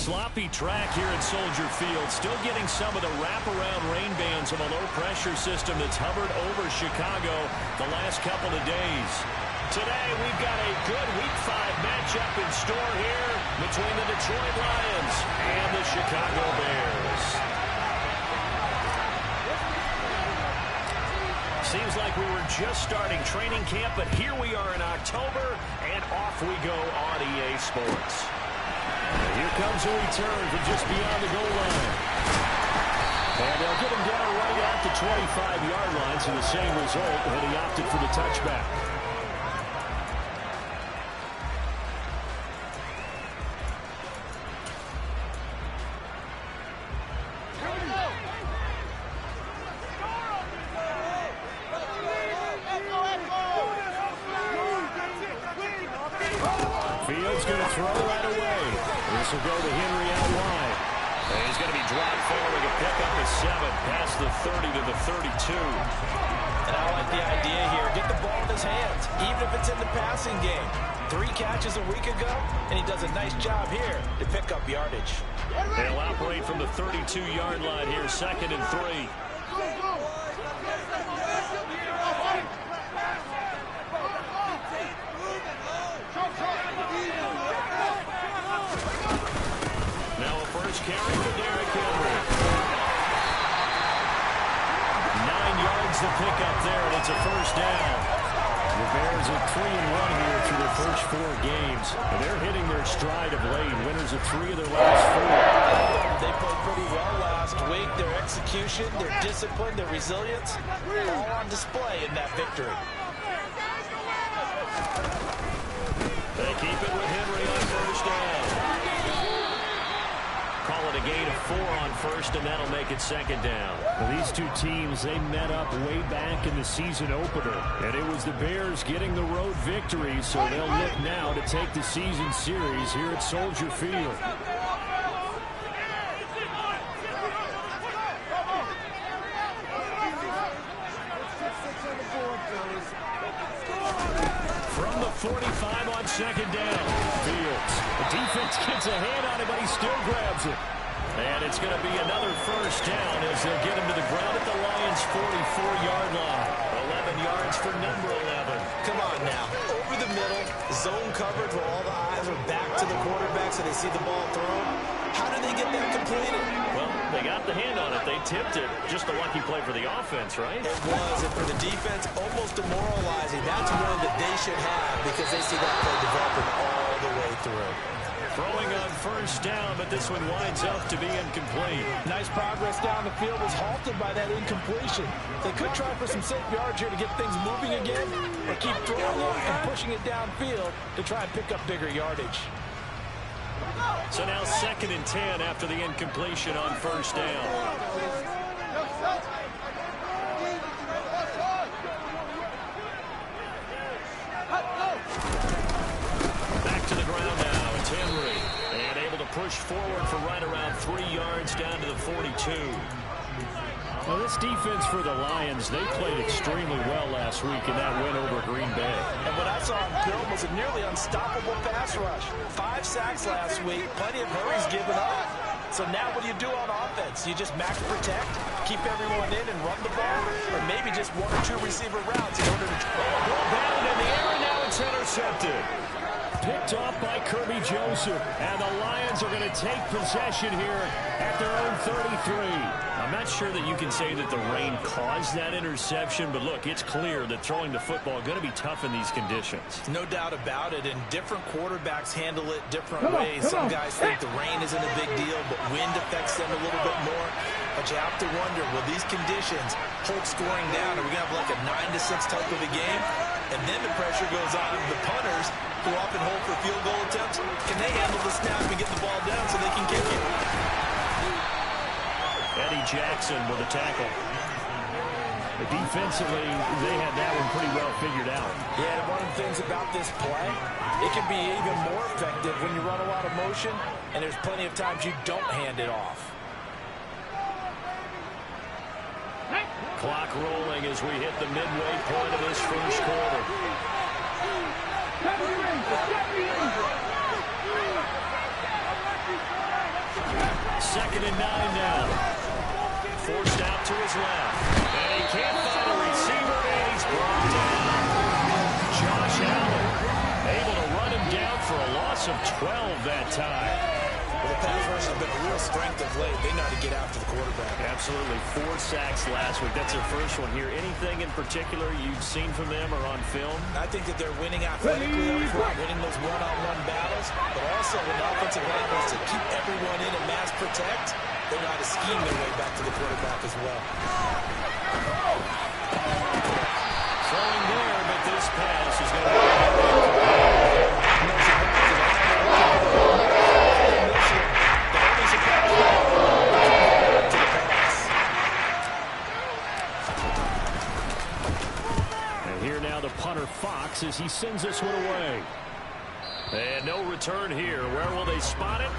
sloppy track here at Soldier Field. Still getting some of the wraparound rain bands of a low-pressure system that's hovered over Chicago the last couple of days. Today, we've got a good Week 5 matchup in store here between the Detroit Lions and the Chicago Bears. Seems like we were just starting training camp, but here we are in October, and off we go on EA Sports. And here comes a return from just beyond the goal line. And they'll get him down right at the 25-yard line, so the same result, and he opted for the touchback. Fields going to throw right away. This will go to Henry out wide. And he's going to be dropped forward to pick up a 7 past the 30 to the 32. And I like the idea here. Get the ball in his hands, even if it's in the passing game. 3 catches a week ago, and he does a nice job here to pick up yardage. They'll operate from the 32-yard line here, 2nd and 3. Carry for Derrick Henry. 9 yards to pick up there, and it's a first down. The Bears are 3-1 here through their first 4 games, and they're hitting their stride of late. Winners of 3 of their last 4. They played pretty well last week. Their execution, their discipline, their resilience, all on display in that victory. They keep it with Henry on first down. Call it a gain of 4 on first, and that'll make it 2nd down. Well, these two teams, they met up way back in the season opener, and it was the Bears getting the road victory, so they'll look now to take the season series here at Soldier Field. From the 45 on 2nd down, Fields. The defense gets a hand on it, but he still grabs it. And it's going to be another first down as they'll get him to the ground at the Lions' 44-yard line. 11 yards for number 11. Come on now. Over the middle, zone coverage where all the eyes are back to the quarterback so they see the ball thrown. How do they get that completed? Well, they got the hand on it. They tipped it. Just a lucky play for the offense, right? It was, and for the defense, almost demoralizing. That's one that they should have because they see that play developing all the way through. Throwing on first down, but this one winds up to be incomplete. Nice progress down the field was halted by that incompletion. They could try for some safe yards here to get things moving again, or keep throwing it and pushing it downfield to try and pick up bigger yardage. So now 2nd and 10 after the incompletion on first down. Back to the ground now. It's Henry. And able to push forward for right around 3 yards down to the 42. Well, this defense for the Lions, they played extremely well last week in that win over Green Bay. And what I saw on film was a nearly unstoppable pass rush. 5 sacks last week, plenty of hurries given up. So now what do you do on offense? You just max protect, keep everyone in and run the ball, or maybe just 1 or 2 receiver routes in order to... Ball batted in the air, and now it's intercepted. Picked off by Kirby Joseph, and the Lions are going to take possession here at their own 33. I'm not sure that you can say that the rain caused that interception, but look, it's clear that throwing the football is going to be tough in these conditions. No doubt about it, and different quarterbacks handle it different ways. Some guys think the rain isn't a big deal, but wind affects them a little bit more. But you have to wonder, will these conditions hold scoring down? Are we going to have like a 9-6 type of a game? And then the pressure goes on the punters, who often hold for field goal attempts. Can they handle the snap and get the ball down so they can kick it? Eddie Jackson with a tackle. But defensively, they had that one pretty well figured out. Yeah, and one of the things about this play, it can be even more effective when you run a lot of motion, and there's plenty of times you don't hand it off. Clock rolling as we hit the midway point of this first quarter. 2nd and 9 now. Forced out to his left. And he can't find a receiver, and he's brought down. Josh Allen able to run him down for a loss of 12 that time. Well, the pass rush has been a real strength of late. They know how to get after the quarterback. Absolutely. 4 sacks last week. That's their first one here. Anything in particular you've seen from them or on film? I think that they're winning athletically up front, winning those one-on-one battles, but also when the offensive line wants to keep everyone in and mass protect, they know how to scheme their way back to the quarterback as well. Throwing there, but this pass is going to be punter Fox as he sends this one away. And no return here. Where will they spot it?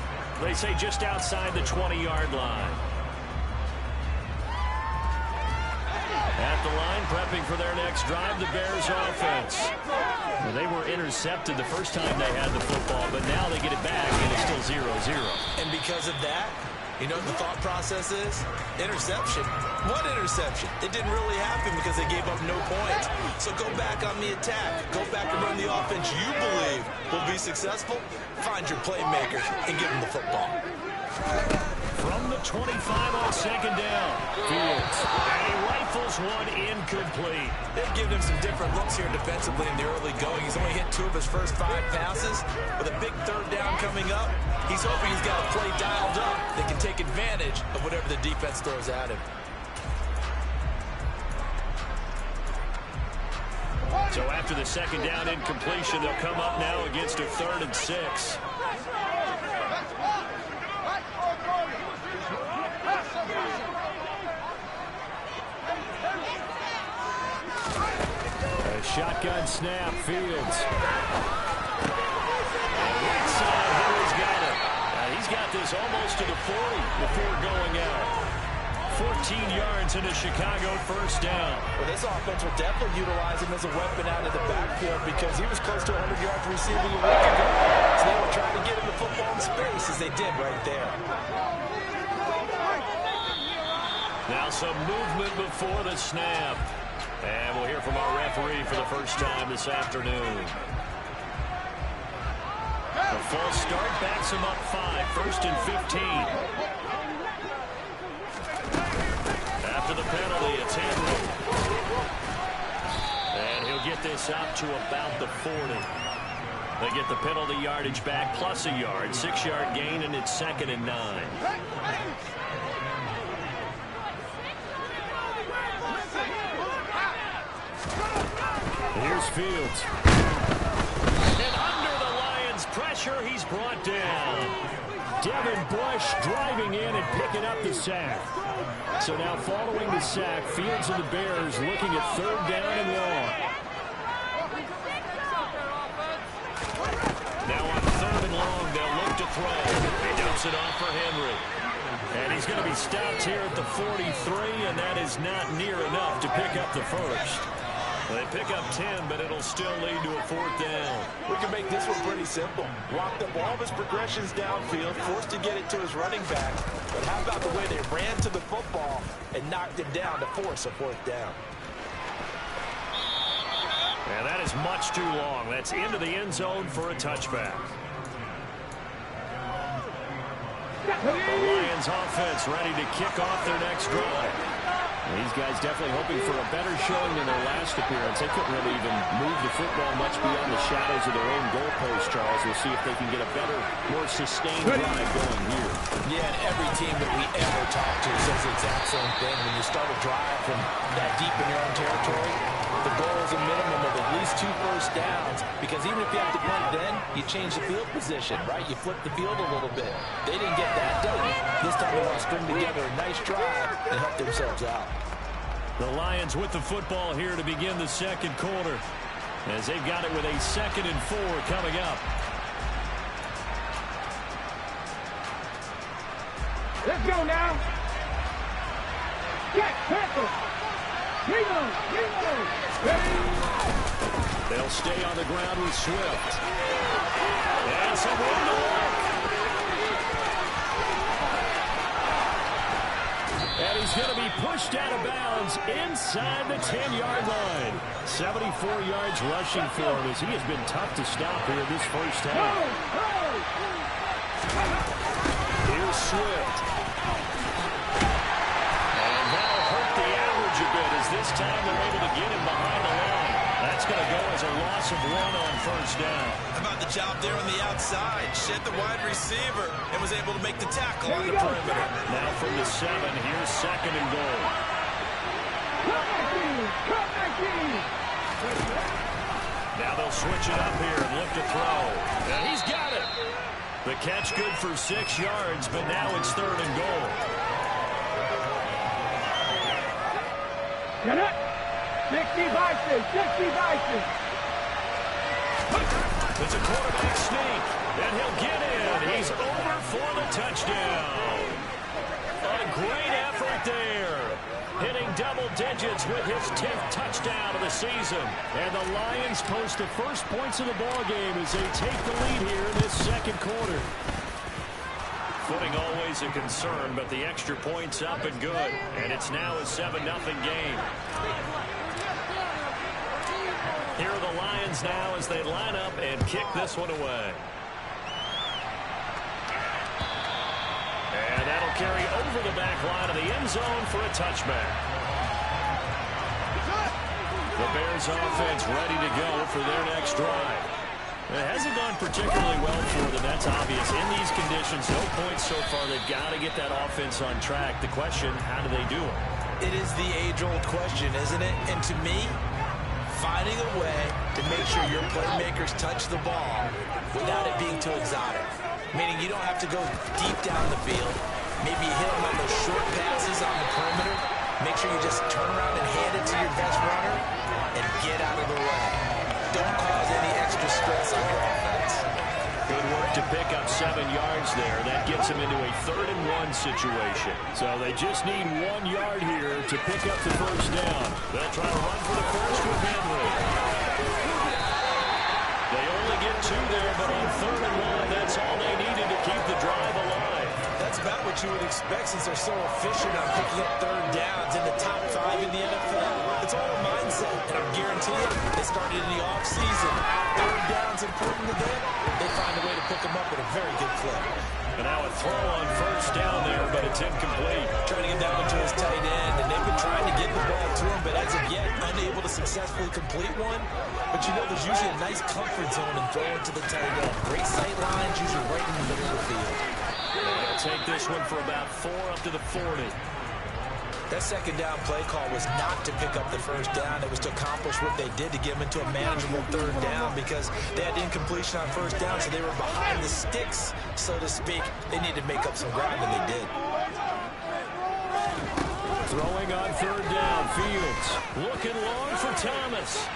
They say just outside the 20-yard line. At the line, prepping for their next drive, the Bears offense. Well, they were intercepted the first time they had the football, but now they get it back, and it's still 0-0. And because of that, you know what the thought process is? Interception. What interception? It didn't really happen because they gave up no points. So go back on the attack. Go back and run the offense you believe will be successful. Find your playmakers and give them the football. From the 25 on 2nd down, Fields. And he rifles one incomplete. They've given him some different looks here defensively in the early going. He's only hit 2 of his first 5 passes. With a big 3rd down coming up, he's hoping he's got a play dialed up that can take advantage of whatever the defense throws at him. So after the 2nd down incompletion, they'll come up now against a 3rd and 6. A shotgun snap, Fields. Right side, Henry's got it. He's got this almost to the 40 before going out. 14 yards into Chicago, 1st down. Well, this offense will definitely utilize him as a weapon out of the backfield because he was close to 100 yards receiving a week ago. So they were trying to get him the football in space as they did right there. Now some movement before the snap. And we'll hear from our referee for the first time this afternoon. A false start backs him up 5, 1st and 15. After the penalty, it's Henry. And he'll get this out to about the 40. They get the penalty yardage back plus a yard. 6-yard gain, and it's 2nd and 9. Here's Fields. And under the Lions' pressure, he's brought down. Devin Bush driving in and picking up the sack. So now following the sack, Fields and the Bears looking at 3rd down and long. Now on 3rd and long, they'll look to throw. He dumps it off for Henry. And he's going to be stopped here at the 43, and that is not near enough to pick up the first. They pick up 10, but it'll still lead to a 4th down. We can make this one pretty simple. Locked up all of his progressions downfield, forced to get it to his running back. But how about the way they ran to the football and knocked him down to force a 4th down? And that is much too long. That's into the end zone for a touchback. The Lions offense ready to kick off their next drive. These guys definitely hoping for a better showing than their last appearance. They couldn't really even move the football much beyond the shadows of their own goalpost, Charles. We'll see if they can get a better, more sustained drive going here. Yeah, and every team that we ever talk to says the exact same thing. When you start a drive from that deep in your own territory, the goal is a minimum of at least 2 first downs, because even if you have to punt then, you change the field position, right? You flip the field a little bit. They didn't get that done. This time they want to string together a nice drive and help themselves out. The Lions with the football here to begin the 2nd quarter, as they've got it with a 2nd and 4 coming up. Let's go now. Jack Pepper. They'll stay on the ground with Swift. And some room to work. going to be pushed out of bounds inside the 10-yard line. 74 yards rushing for him as he has been tough to stop here this first half. Here's Swift. And that'll hurt the average a bit as this time they're able to get him behind the line. That's going to go as a loss of 1 on first down. How about the job there on the outside? Shed the wide receiver and was able to make the tackle on the perimeter. Now from the 7, here's 2nd and goal. Now they'll switch it up here and look to throw. And he's got it. The catch good for 6 yards, but now it's 3rd and goal. Get it? 60 Bison, 60 Bison. It's a quarterback sneak, and he'll get in. He's over for the touchdown. A great effort there. Hitting double digits with his 10th touchdown of the season. And the Lions post the first points of the ballgame as they take the lead here in this second quarter. Footing always a concern, but the extra point's up and good. And it's now a 7-0 game. Here are the Lions now as they line up and kick this one away. And that'll carry over the back line of the end zone for a touchback. The Bears offense ready to go for their next drive. It hasn't gone particularly well for them, that's obvious. In these conditions, no points so far. They've got to get that offense on track. The question, how do they do it? It is the age-old question, isn't it? And to me, finding a way to make sure your playmakers touch the ball without it being too exotic. Meaning you don't have to go deep down the field. Maybe you hit them on those short passes on the perimeter. Make sure you just turn around and hand it to your best runner and get out of the way. Don't cause any extra stress on your offense. Good work to pick up 7 yards there. That gets them into a 3rd and 1 situation. So they just need 1 yard here to pick up the first down. They'll try to run for the first with Henry. They only get 2 there, but on 3rd and 1, that's all they needed to keep the drive alive. That's about what you would expect since they're so efficient on picking up 3rd downs in the top 5 in the NFL. It's all a mindset, and I'm guaranteeing they started in the offseason. 3rd downs important to them. They find a way to pick them up at a very good clip. And now a throw on first down there, but it's incomplete. Trying to get down into his tight end, and they've been trying to get the ball to him, but as of yet, unable to successfully complete one. But you know, there's usually a nice comfort zone in throwing to the tight end. Great sight lines, usually right in the middle of the field. They'll take this one for about 4 up to the 40. That 2nd down play call was not to pick up the first down. It was to accomplish what they did to get them into a manageable 3rd down because they had incompletion on first down, so they were behind the sticks, so to speak. They needed to make up some ground, and they did. Throwing on 3rd down, Fields. Looking long for Thomas.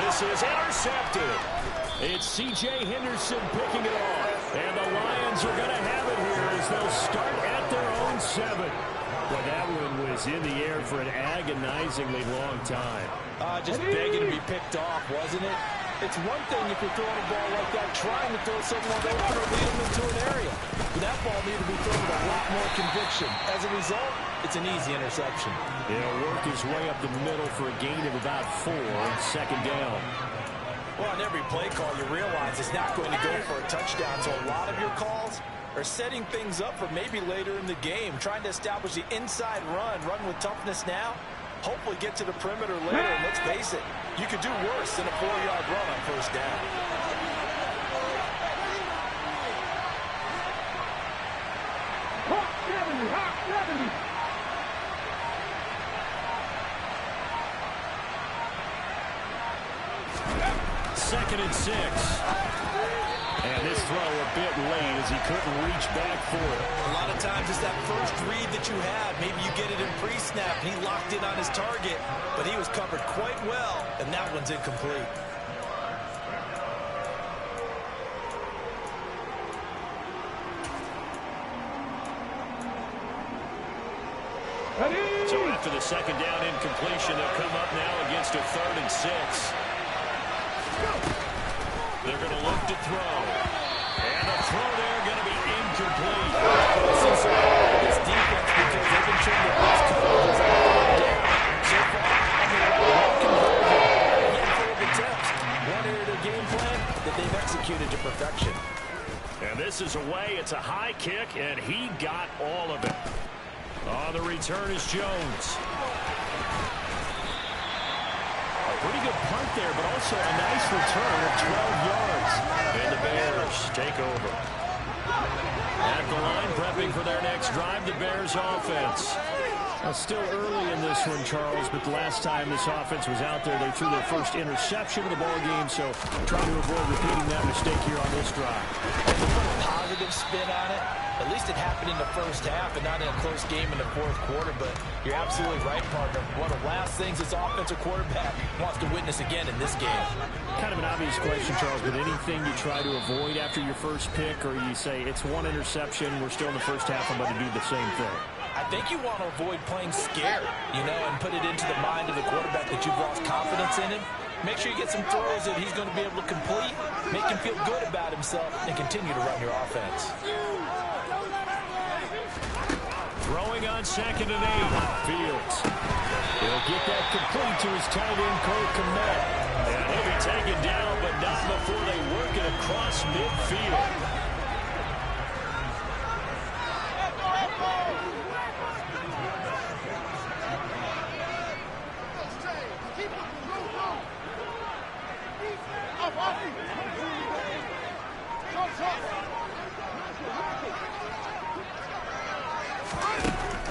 This is intercepted. It's C.J. Henderson picking it off. And the Lions are going to have it here as they'll start at their own 7. Well, that one was in the air for an agonizingly long time. Just begging to be picked off, wasn't it? It's one thing if you're throwing a ball like that, trying to throw someone open or lead them into an area. But that ball needed to be thrown with a lot more conviction. As a result, it's an easy interception. He'll work his way up the middle for a gain of about 4, 2nd down. Well, on every play call, you realize it's not going to go for a touchdown, so a lot of your calls are setting things up for maybe later in the game, trying to establish the inside run with toughness now, hopefully get to the perimeter later, and let's face it, you could do worse than a 4-yard run on first down. Hawk 70, Hawk 70. 2nd and 6. And this throw a bit late as he couldn't reach back for it. A lot of times it's that first read that you have. Maybe you get it in pre-snap, and he locked in on his target, but he was covered quite well, and that one's incomplete. So after the 2nd down incompletion, they'll come up now against a 3rd and 6. They're going to look to throw. And the throw there going to be incomplete. This defense, because they've executed to perfection. And this is away. It's a high kick, and he got all of it. On the return is Jones. A pretty good punt there, but also a nice return of 12 yards. And the Bears take over. At the line, prepping for their next drive, the Bears offense. Still early in this one, Charles, but the last time this offense was out there, they threw their first interception of the ball game, so trying to avoid repeating that mistake here on this drive. To put a positive spin on it, at least it happened in the first half and not in a close game in the fourth quarter, but you're absolutely right, partner. One of the last things this offensive quarterback wants to witness again in this game. Kind of an obvious question, Charles, but anything you try to avoid after your first pick, or you say it's one interception, we're still in the first half, I'm going to do the same thing? I think you want to avoid playing scared, and put it into the mind of the quarterback that you've lost confidence in him. Make sure you get some throws that he's going to be able to complete, make him feel good about himself, and continue to run your offense. Throwing on 2nd and 8. Fields. He'll get that complete to his tight end, Cole Kmet. And he'll be taken down, but not before they work it across midfield.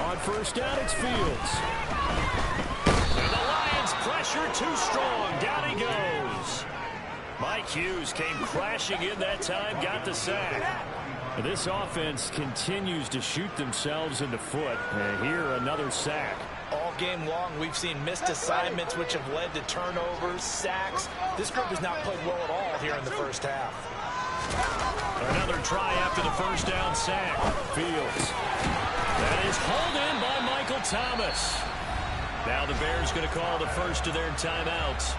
On first down, it's Fields. And the Lions pressure too strong. Down he goes. Mike Hughes came crashing in that time, got the sack. And this offense continues to shoot themselves in the foot. And here, another sack. All game long, we've seen missed assignments, which have led to turnovers, sacks. This group has not played well at all here in the first half. Another try after the first down sack. Fields. That is hauled in by Michael Thomas. Now the Bears going to call the first of their timeouts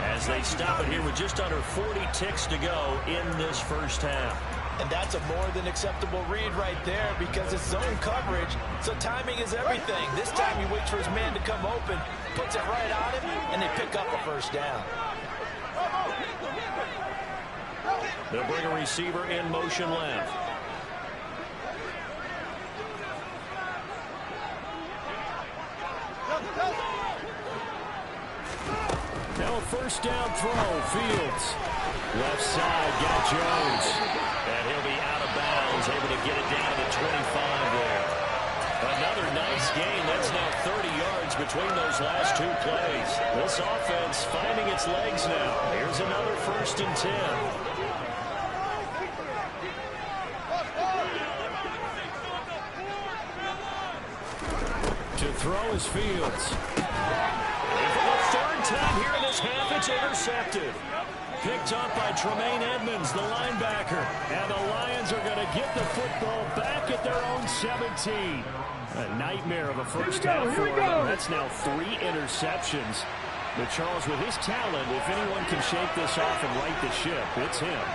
as they stop it here with just under 40 ticks to go in this first half. And that's a more than acceptable read right there because it's zone coverage, so timing is everything. This time he waits for his man to come open, puts it right on him, and they pick up a first down. They'll bring a receiver in motion left. Now a first down throw. Fields. Left side, got Jones. And he'll be out of bounds, able to get it down to 25 there. Another nice gain. That's now 30 yards between those last two plays. This offense finding its legs now. Here's another 1st and 10. To throw is Fields. And for the 3rd time here in this half, it's intercepted. Picked up by Tremaine Edmonds, the linebacker. And the Lions are going to get the football back at their own 17. A nightmare of a first half for him. That's now 3 interceptions. But Charles, with his talent, if anyone can shake this off and right the ship, it's him.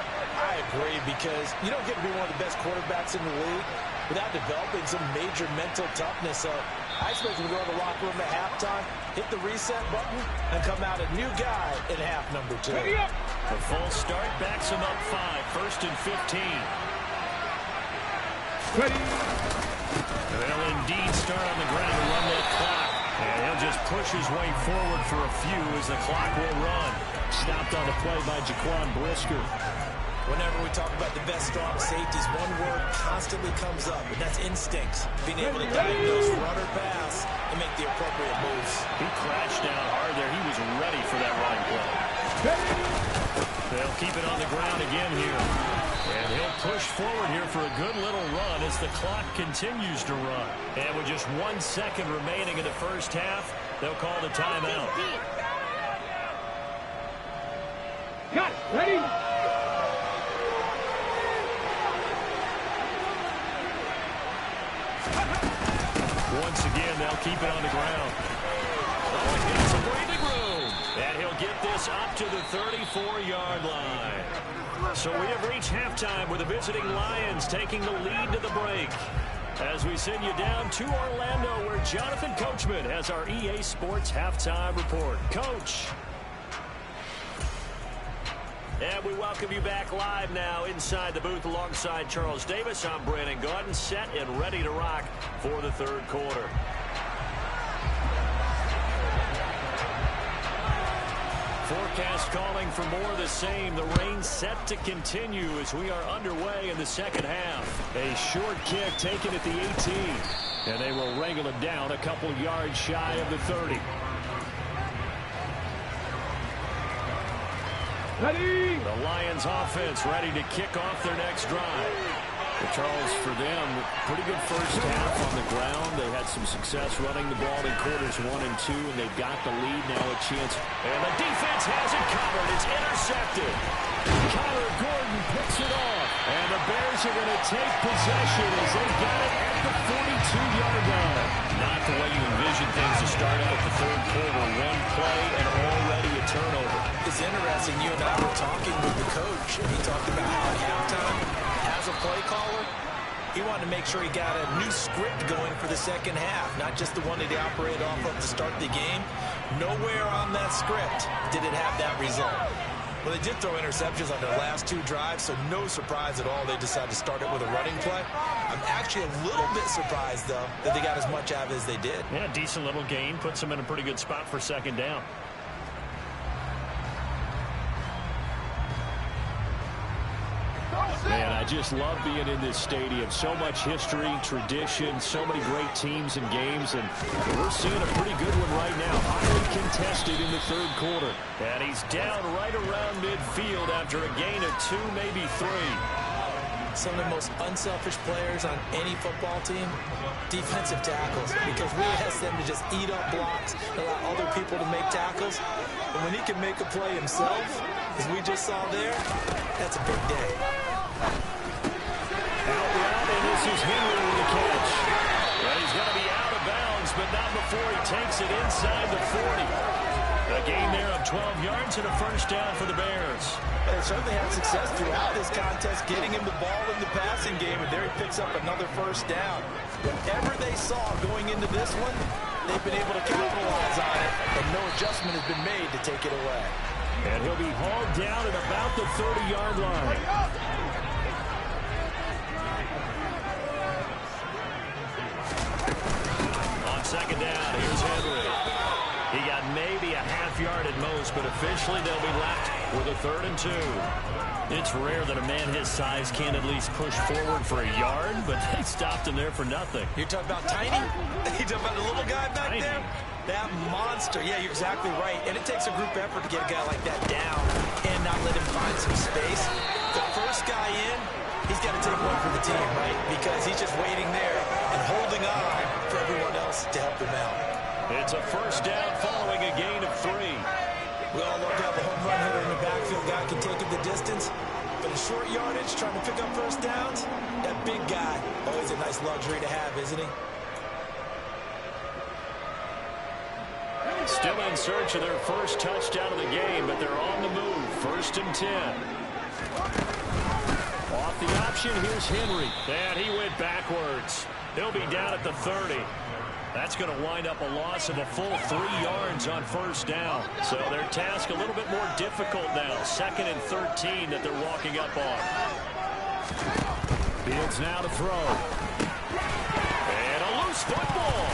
I agree, because you don't get to be one of the best quarterbacks in the league without developing some major mental toughness. So I expect him to go to the locker room at halftime, hit the reset button, and come out a new guy in half number 2. The false start backs him up 5, 1st and 15. Ready. They'll indeed start on the ground and run that clock. And he'll just push his way forward for a few as the clock will run. Stopped on the play by Jaquan Brisker. Whenever we talk about the best strong safeties, one word constantly comes up, and that's instincts. Being able to diagnose run or pass and make the appropriate moves. He crashed down hard there. He was ready for that running play. They'll keep it on the ground again here. And he'll push forward here for a good little run as the clock continues to run. And with just 1 second remaining in the first half, they'll call the timeout. Cut. Ready. Once again, they'll keep it on the ground. Oh, he got some breathing room. And he'll get this up to the 34-yard line. So we have reached halftime with the visiting Lions taking the lead to the break. As we send you down to Orlando, where Jonathan Coachman has our EA Sports halftime report. Coach. And we welcome you back live now inside the booth alongside Charles Davis. I'm Brandon Gaudin, set and ready to rock for the third quarter. Forecast calling for more of the same. The rain set to continue as we are underway in the second half. A short kick taken at the 18. And they will wrangle it down a couple yards shy of the 30. Ready. The Lions offense ready to kick off their next drive. Well, Charles, for them, pretty good first half on the ground. They had some success running the ball in quarters 1 and 2, and they've got the lead now, a chance. And the defense has it covered. It's intercepted. Kyler Gordon picks it off. And the Bears are going to take possession as they got it at the 42-yard line. Not the way you envision things to start out the third quarter. One play and already a turnover. It's interesting. You and I were talking with the coach, and he talked about how at halftime, as a play caller, he wanted to make sure he got a new script going for the second half, not just the one that he operated off of to start the game. Nowhere on that script did it have that result. Well, they did throw interceptions on their last 2 drives, so no surprise at all they decided to start it with a running play. I'm actually a little bit surprised, though, that they got as much out of it as they did. Yeah, decent little gain. Puts them in a pretty good spot for second down. Man, I just love being in this stadium. So much history, tradition, so many great teams and games, and we're seeing a pretty good one right now. Highly contested in the third quarter. And he's down right around midfield after a gain of 2, maybe 3. Some of the most unselfish players on any football team, defensive tackles, because we ask them to just eat up blocks, allow other people to make tackles. And when he can make a play himself, as we just saw there, that's a big day. Out route, and this is Henry with the catch. Well, he's going to be out of bounds, but not before he takes it inside the 40. A gain there of 12 yards and a first down for the Bears. They certainly had success throughout this contest, getting him the ball in the passing game, and there he picks up another first down. Whatever they saw going into this one, they've been able to capitalize on it, and no adjustment has been made to take it away. And he'll be hauled down at about the 30-yard line. On second down, here's Henry. He got maybe a half yard at most, but officially they'll be left with a 3rd and 2. It's rare that a man his size can't at least push forward for a yard, but they stopped him there for nothing. You're talking about Tiny? You're talking about the little guy back Tiny. there? That monster. Yeah, you're exactly right. And it takes a group effort to get a guy like that down and not let him find some space. The first guy in, he's got to take one for the team, right? Because he's just waiting there and holding on for everyone else to help him out. It's a first down following a gain of 3. We all love to have a home run hitter in the backfield. Guy can take it the distance. But in short yardage, trying to pick up first downs, that big guy, always a nice luxury to have, isn't he? Still in search of their first touchdown of the game, but they're on the move. 1st and 10. Off the option, here's Henry. And he went backwards. He'll be down at the 30. That's going to wind up a loss of a full 3 yards on first down. So their task a little bit more difficult now. 2nd and 13 that they're walking up on. Fields now to throw. And a loose football.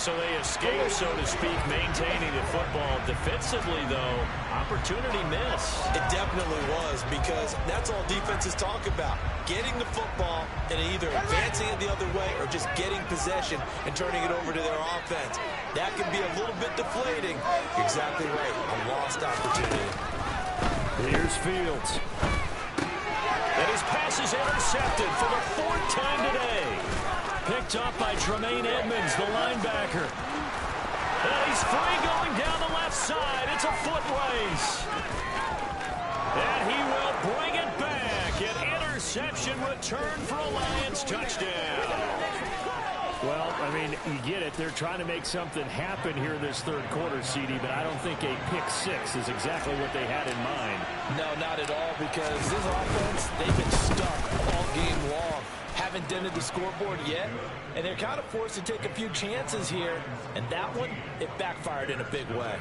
So they escape, so to speak, maintaining the football. Defensively, though, opportunity miss. It definitely was, because that's all defenses talk about. Getting the football and either advancing it the other way or just getting possession and turning it over to their offense. That can be a little bit deflating. You're exactly right. A lost opportunity. Here's Fields. And his pass is intercepted for the 4th time today. Picked up by Tremaine Edmonds, the linebacker. And he's free going down the left side. It's a foot race. And he will bring it back. An interception return for a Lions touchdown. Well, I mean, you get it. They're trying to make something happen here this third quarter, CD, but I don't think a pick-6 is exactly what they had in mind. No, not at all, because this offense, they've been stuck all game long. Haven't dented the scoreboard yet, and they're kind of forced to take a few chances here, and that one, it backfired in a big way.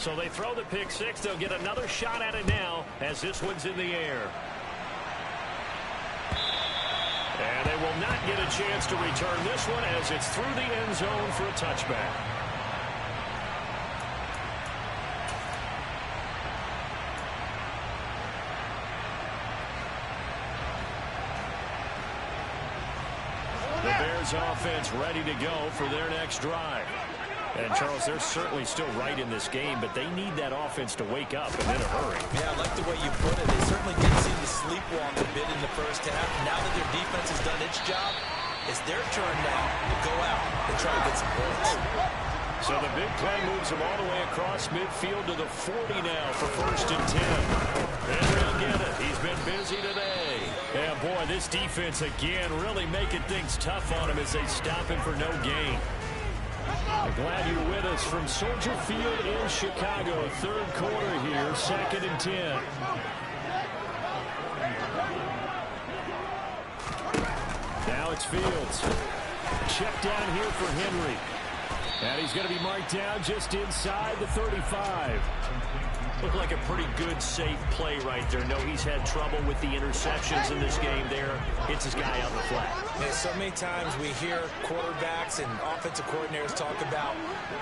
So they throw the pick six. They'll get another shot at it now as this one's in the air. And they will not get a chance to return this one as it's through the end zone for a touchback. The Bears offense ready to go for their next drive. And, Charles, they're certainly still right in this game, but they need that offense to wake up and in a hurry. Yeah, I like the way you put it. They certainly did seem to sleepwalk a bit in the first half. Now that their defense has done its job, it's their turn now to go out and try to get some points. So the big play moves him all the way across midfield to the 40 now for 1st and 10. And they'll get it. He's been busy today. Yeah, boy, this defense again really making things tough on him as they stop him for no gain. I'm glad you're with us from Soldier Field in Chicago. 3rd quarter here, 2nd and 10. Now it's Fields. Check down here for Henry. And he's going to be marked down just inside the 35. Looked like a pretty good, safe play right there. No, he's had trouble with the interceptions in this game there. Hits his guy out in the flat. Yeah, so many times we hear quarterbacks and offensive coordinators talk about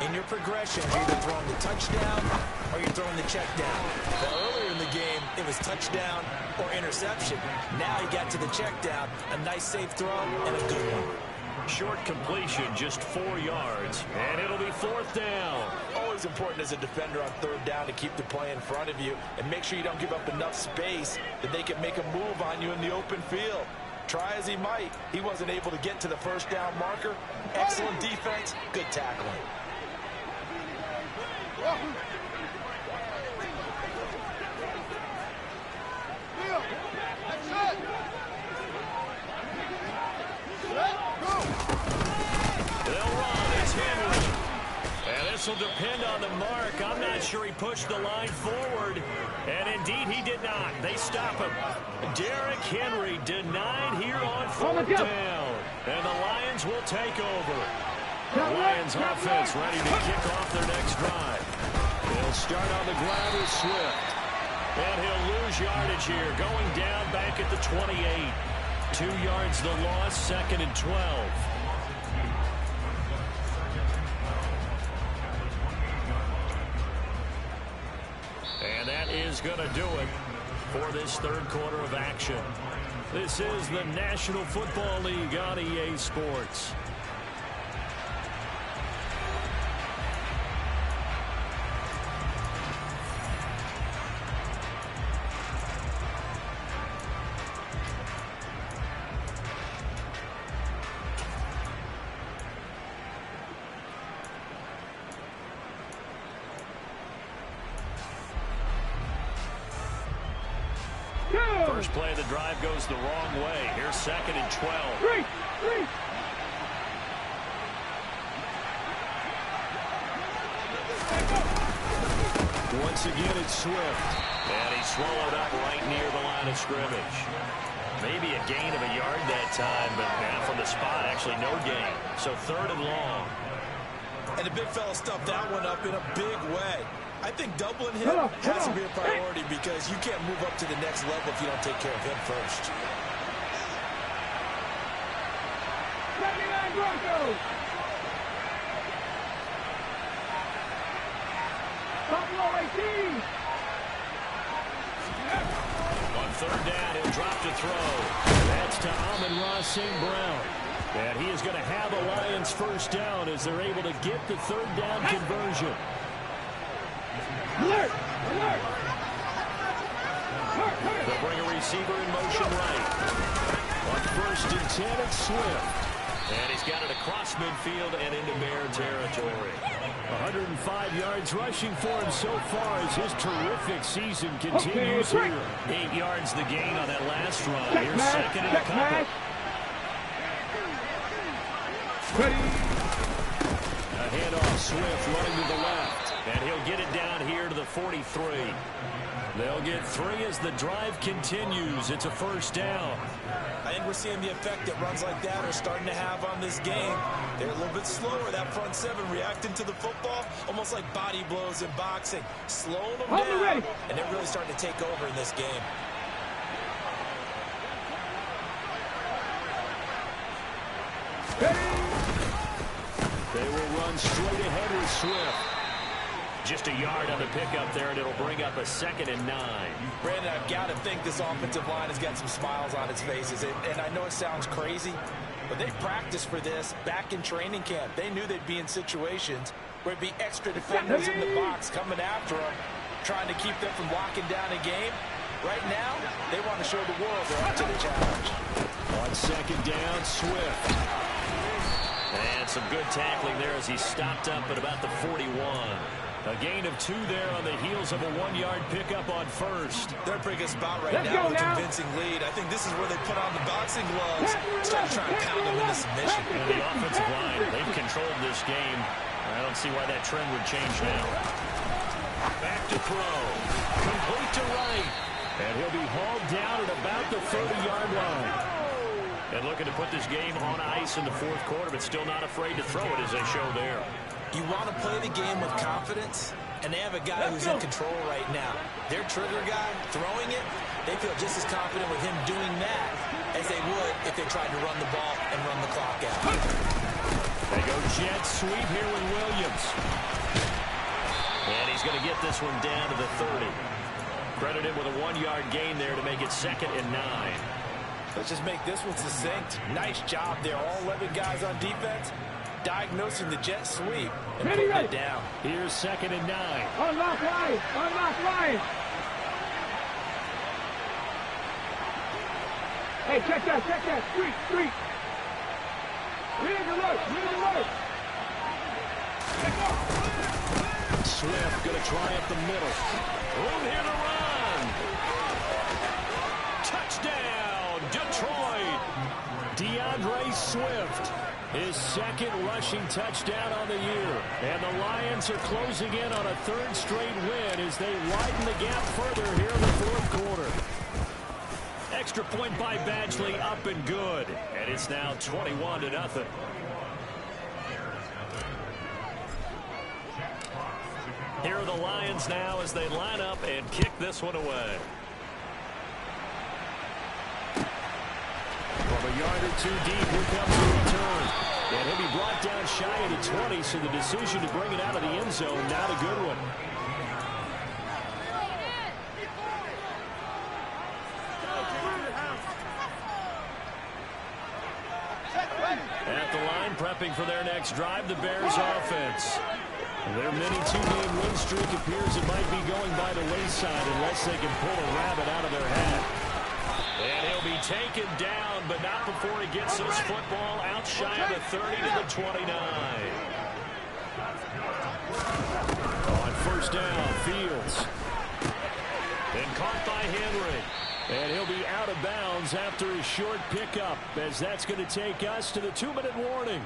in your progression, you're either throwing the touchdown or you're throwing the check down. Well, earlier in the game, it was touchdown or interception. Now he got to the check down, a nice safe throw and a good one. Short completion, just 4 yards, and it'll be 4th down. Always important as a defender on 3rd down to keep the play in front of you and make sure you don't give up enough space that they can make a move on you in the open field. Try as he might, he wasn't able to get to the 1st down marker. Excellent defense, good tackling. They'll run. It's Henry. And this will depend on the mark. I'm not sure he pushed the line forward. And indeed, he did not. They stop him. Derrick Henry denied here on 4th down. And the Lions will take over. The Lions offense ready to kick off their next drive. They'll start on the ground with Swift. And he'll lose yardage here. Going down back at the 28. 2 yards the loss, 2nd and 12. And that is going to do it for this 3rd quarter of action. This is the National Football League on EA Sports. First play of the drive goes the wrong way. Here's 2nd and 12. Once again, it's Swift. And he's swallowed up right near the line of scrimmage. Maybe a gain of a yard that time, but now from the spot, actually no gain. So 3rd and long. And the big fella stuffed that one up in a big way. I think doubling him has to be a priority because you can't move up to the next level if you don't take care of him first. On 3rd down, he'll drop to throw. That's to Amon-Ra St. Brown. And he is going to have a Lions 1st down as they're able to get the 3rd down conversion. Alert! They'll bring a receiver in motion right. On 1st and 10, it's Swift. And he's got it across midfield and into Bear territory. 105 yards rushing for him so far as his terrific season continues here. 8 yards the gain on that last run. Here's 2nd and a couple. A handoff, Swift running to the left. And he'll get it down here to the 43. They'll get 3 as the drive continues. It's a first down. I think we're seeing the effect that runs like that are starting to have on this game. They're a little bit slower, that front seven, reacting to the football, almost like body blows in boxing, slowing them down, and they're really starting to take over in this game. They will run straight ahead with Swift. Just a yard on the pickup there, and it'll bring up a 2nd and 9. Brandon, I've got to think this offensive line has got some smiles on its faces. And I know it sounds crazy, but they practiced for this back in training camp. They knew they'd be in situations where it'd be extra defenders in the box coming after them, trying to keep them from locking down a game. Right now, they want to show the world they're up to the challenge. On 2nd down, Swift. And some good tackling there as he stopped up at about the 41. A gain of 2 there on the heels of a 1-yard pickup on first. They're in a pretty good spot right now with a convincing lead. I think this is where they put on the boxing gloves, start to try and pound them into submission. And the offensive line, they've controlled this game. I don't see why that trend would change now. Back to throw. Complete to right. And he'll be hauled down at about the 30-yard line. And looking to put this game on ice in the 4th quarter, but still not afraid to throw it as they show there. You want to play the game with confidence, and they have a guy who's in control right now. Their trigger guy, throwing it, they feel just as confident with him doing that as they would if they tried to run the ball and run the clock out. They go jet sweep here with Williams. And he's going to get this one down to the 30. Credit him with a 1-yard gain there to make it 2nd and 9. Let's just make this one succinct. Nice job there. All 11 guys on defense diagnosing the jet sweep and putting it down. Here's 2nd and 9. Unlock line! Unlock line! Hey, check that, check that. Street! Read the work, read the work. Swift going to try up the middle. Room here to run. Touchdown, Detroit. DeAndre Swift. His 2nd rushing touchdown on the year. And the Lions are closing in on a 3rd straight win as they widen the gap further here in the 4th quarter. Extra point by Badgley, up and good. And it's now 21-0. Here are the Lions now as they line up and kick this one away. From a yard or 2 deep, here comes the return. And he'll be brought down shy of the 20, so the decision to bring it out of the end zone, not a good one. At the line, prepping for their next drive, the Bears offense. Their mini 2-game win streak appears it might be going by the wayside unless they can pull a rabbit out of their hat. And he'll be taken down, but not before he gets this football out shy of the 30 to the 29. On 1st down, Fields. And caught by Henry. And he'll be out of bounds after a short pickup, as that's going to take us to the 2-minute warning.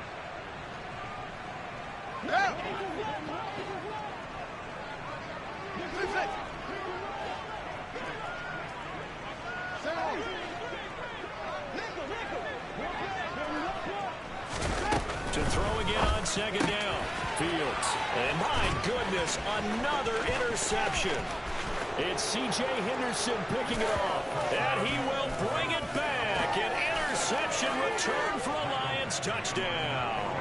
To throw again on 2nd down. Fields. And my goodness, another interception. It's C.J. Henderson picking it off. And he will bring it back. An interception return for a Lions touchdown.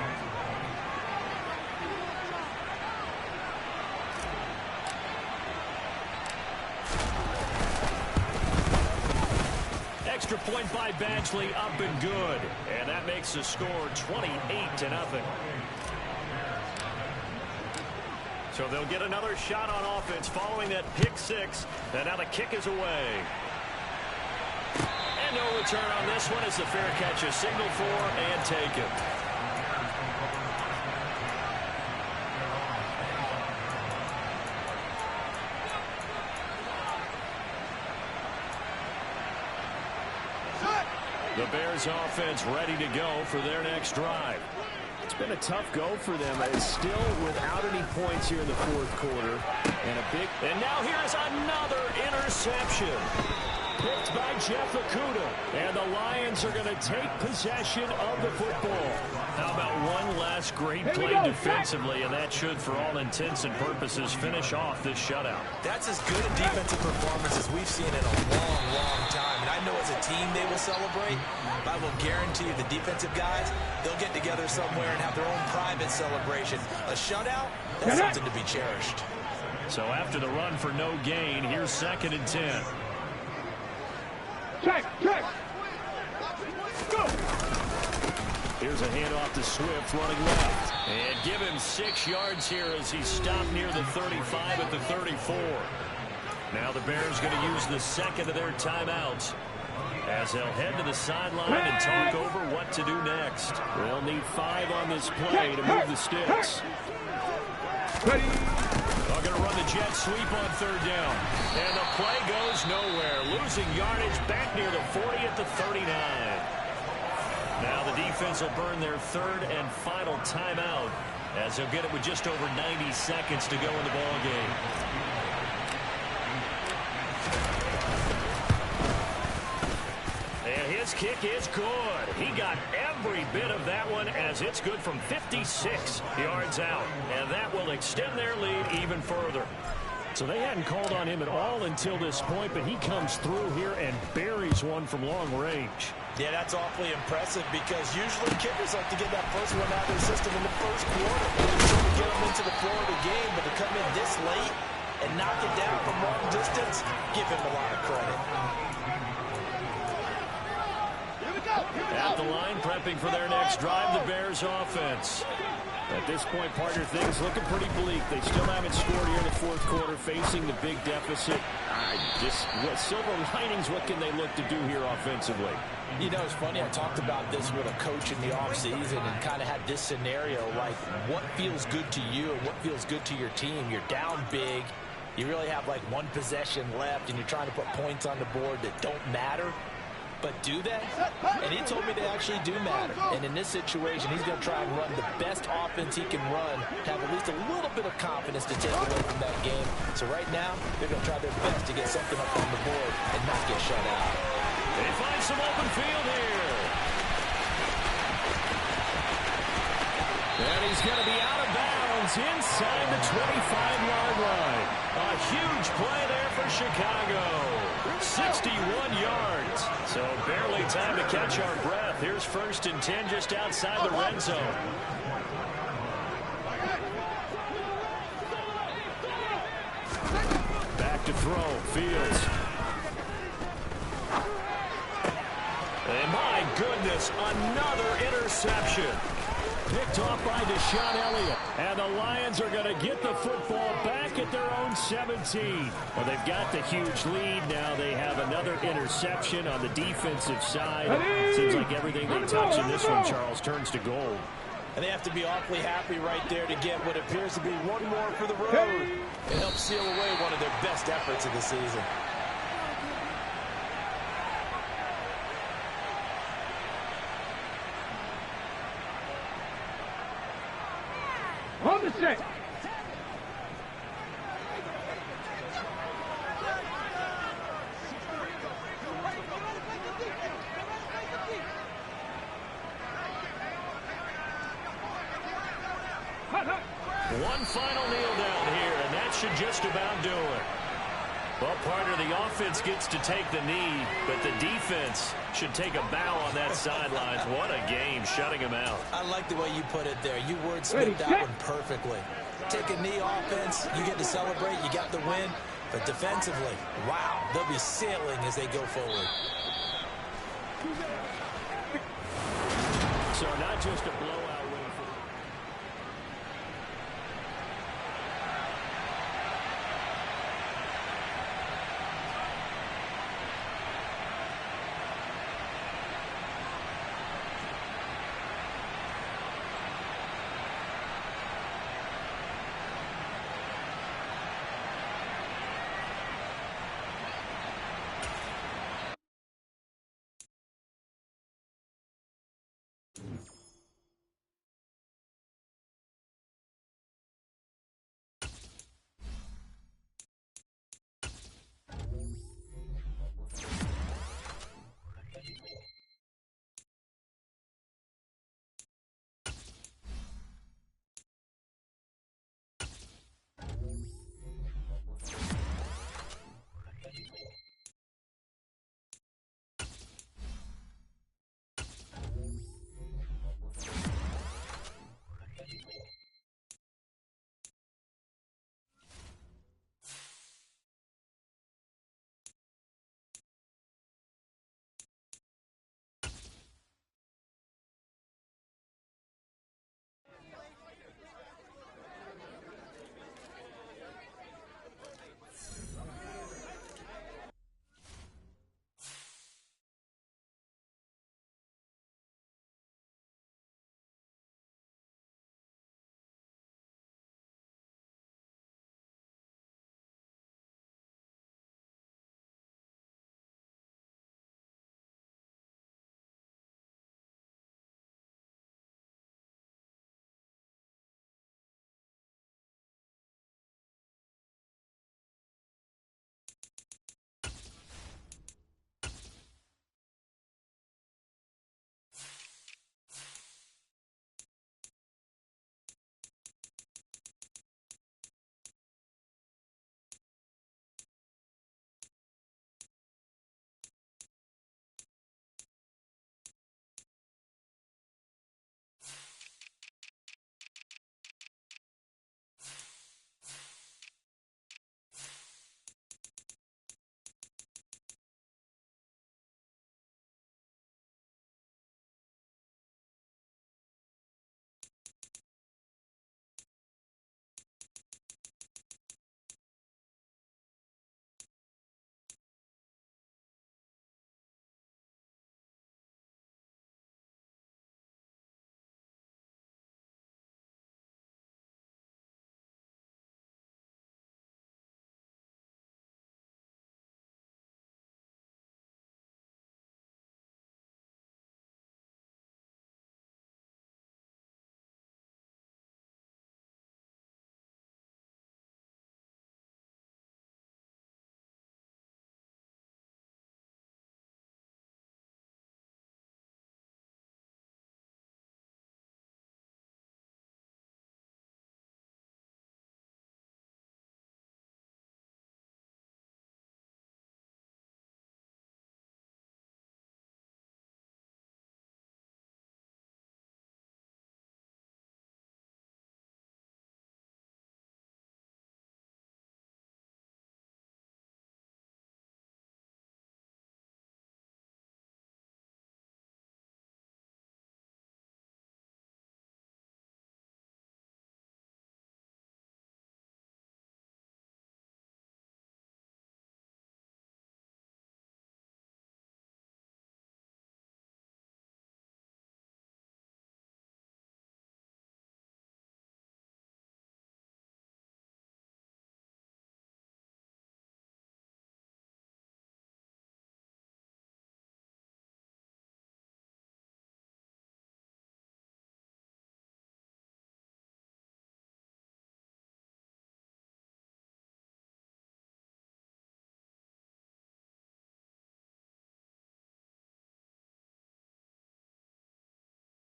Extra point by Badgley, up and good. And that makes the score 28-0. So they'll get another shot on offense following that pick 6. And now the kick is away. And no return on this one as the fair catch is signaled for and taken. The Bears offense ready to go for their next drive. It's been a tough go for them. It's still without any points here in the fourth quarter. And now here's another interception. Picked by Jeff Okudah. And the Lions are going to take possession of the football. How about one last great play defensively, and that should, for all intents and purposes, finish off this shutout. That's as good a defensive performance as we've seen in a long, long time. And I know as a team they will celebrate, but I will guarantee you the defensive guys, they'll get together somewhere and have their own private celebration. A shutout, that's something to be cherished. So after the run for no gain, here's 2nd and 10. Check. Go. Here's a handoff to Swift running left. And give him 6 yards here as he stopped near the 35 at the 34. Now the Bears going to use the second of their timeouts as they'll head to the sideline and talk over what to do next. They'll need 5 on this play to move the sticks. Ready. They're going to run the jet sweep on 3rd down. And the play goes nowhere. Losing yardage back near the 40 at the 39. Now the defense will burn their 3rd and final timeout as they'll get it with just over 90 seconds to go in the ball game. And his kick is good. He got every bit of that one as it's good from 56 yards out. And that will extend their lead even further. So they hadn't called on him at all until this point, but he comes through here and buries one from long range. Yeah, that's awfully impressive because usually kickers like to get that first one out of their system in the first quarter. So to get them into the flow of the game, but to come in this late and knock it down from long distance, give him a lot of credit. At the line, prepping for their next drive, the Bears offense. At this point, partner, things looking pretty bleak. They still haven't scored here in the fourth quarter, facing the big deficit. What silver linings, what can they look to do here offensively? You know, it's funny, I talked about this with a coach in the offseason and kind of had this scenario, like what feels good to you and what feels good to your team. You're down big. You really have like one possession left, and you're trying to put points on the board that don't matter. But do they? And he told me they actually do matter. And in this situation, he's going to try and run the best offense he can run to have at least a little bit of confidence to take away from that game. So right now, they're going to try their best to get something up on the board and not get shut out. They find some open field here. And he's going to be out of bounds inside the 25-yard line. A huge play there for Chicago. 61 yards. So barely time to catch our breath. Here's 1st and 10 just outside the red zone. Back to throw. Fields. And my goodness, another interception. Picked off by Deshaun Elliott. And the Lions are going to get the football back at their own 17. Well, they've got the huge lead. Now they have another interception on the defensive side. Seems like everything they touch in this one, Charles, turns to gold. And they have to be awfully happy right there to get what appears to be one more for the road. It helps seal away one of their best efforts of the season. On the set. One final kneel down here, and that should just about do it. Well, partner, the offense gets to take the knee, but the defense should take a bow on that sidelines. What a game, shutting him out. I like the way you put it there. You wordsmithed that one perfectly. Take a knee offense, you get to celebrate, you got the win. But defensively, wow, they'll be sailing as they go forward. So not just a blow.